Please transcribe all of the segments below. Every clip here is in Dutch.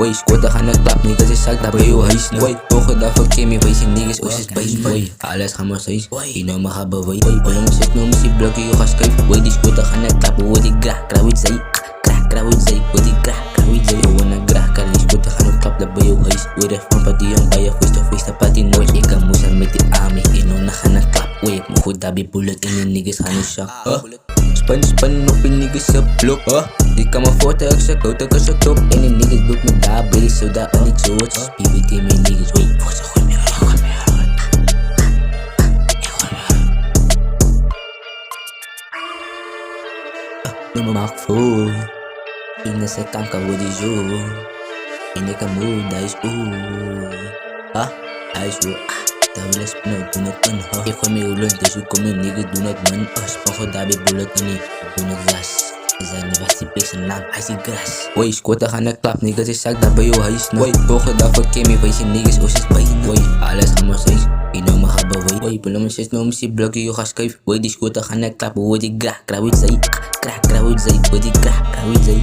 Boy, squatten gaan naar klap, niggas is zak, daar bij je huis. Boy, togen daar voor Kimmy, wees je niggas, oos is bij. Boy, alles gaan maar steeds. Je nou maar gaan bewezen. Boy, jongens zit nou muziek blokken, je gaat schuiven. Boy, die squatten gaan naar klap, hoor die graag, kraak uit zij. Kraak uit zij, hoor die graag, kraak uit zij. Hoor naar graag, kan die squatten gaan naar klap, daar bij je huis. Hoor er van party, jong, bij je face to face, dat party nooit. Ik kan moesten met die army, je nou naar gaan naar klap. Boy, ik moet goed daar bij bullet, en die niggas gaan in shock. Span op in niggas op blok. Die kan me voortaan, ik zeg koud, ik is het top. En die niggas doet me daar, baby, zo daar en niet zo. Wat is PVT, mijn niggas, wait, voor ze gooi me aan. Nu me maak voor. In de kanker wordt die zo. In de kamoe, dat is oeh. Hij is oeh. Daar wil ik spinnen, doen het man. Ik gooi me ulen, dus ik kom in, niggas doen het man. Spango daar bij bullet en niet, doen het glas. Ze zijn de weg, die pixen lang, hij ziet gras. Boy, squatten gaan naar klap, niggas is zak, daar bij je huis. Boy, togen daar voor Kimmy, wees je niggas, oos is bij. Boy, alles gaan maar steeds, je nou maar gaan bewezen. Boy, pullen me zes, nou muziek blokken, je gaat schuiven. Boy, die squatten gaan naar klap, hoor die graag, kraak uit zij. Kraak uit zij, hoor die graag, kraak uit zij.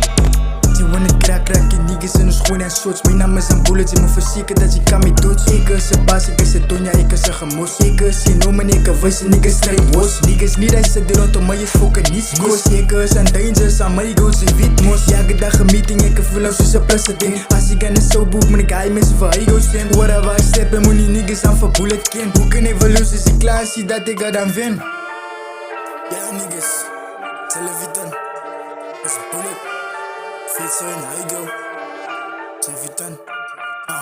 Je wanna crack, je niggas in hun schoenen en shorts. Mijn naam is een bullet, je moet verzekeren dat je kan mee doet. Ik is een baas, ik is een donja, ik is een gemoes. Ik is een noem en ik een wijs, niggas strijd was. Niggas niet reizen de rondom, maar je fokken niets koos. Ik is een danger, aan mij goes in wit mos. Elke dag een meeting, ik voel als tussen president. Als ik aan de zo boek, moet ik hij mensen van ego stem. Whatever I step, en moet die niggas aan voor bullet ken. Boeken evolutie, is ik klaar, zie dat ik er dan win. Ja niggas, televisie, is bullet.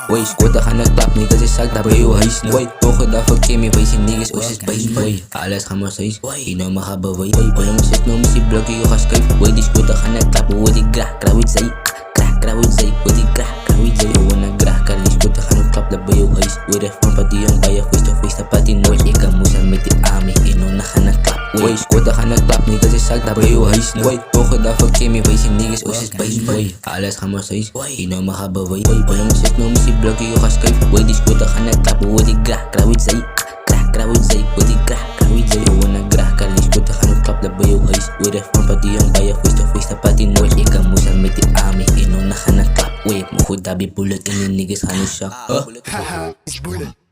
Boy, squatten gaan naar klap, niggas is zak, daar bij je huis. Boy, togen daar voor Kimmy, wees je niggas, oos is bij. Boy, alles gaan maar steeds, je nou maar gaan bewezen. Boy, jongens zit nou muziek blokken, je gaat schuiven. Boy, die squatten gaan naar klap, hoor die graag, kraak uit zij. Kraak uit zij, hoor die graag, kraak uit zij. Hoor naar graag, kan die squatten gaan naar klap, daar bij je huis. Hoor er van party, jong, bij je face to face, dat party nooit. Ik kan moesten met die army, je nou naar gaan naar klap. Boy, squatten gaan naar klap, niggas is zak, daar bij je huis. Boy, togen daar voor Kimmy, wees je niggas, oos is bij. Boy, alles gaan maar steeds, je nou maar gaan bewezen. Boy, jongens zit nou muziek blokken, je gaat schuiven. Boy, die squatten gaan naar klap, hoor die graag, kraak uit zij. Kraak uit zij, hoor die graag, kraak uit zij. Hoor naar graag, kan die squatten gaan naar klap, daar bij je huis. Hoor er van party, jong, bij je face to face, dat party nooit. Ik kan moesten met die army, je nou naar gaan naar klap. Boy, ik moet goed daar bij bullet, en die niggas gaan in shock. Haha, is bullet.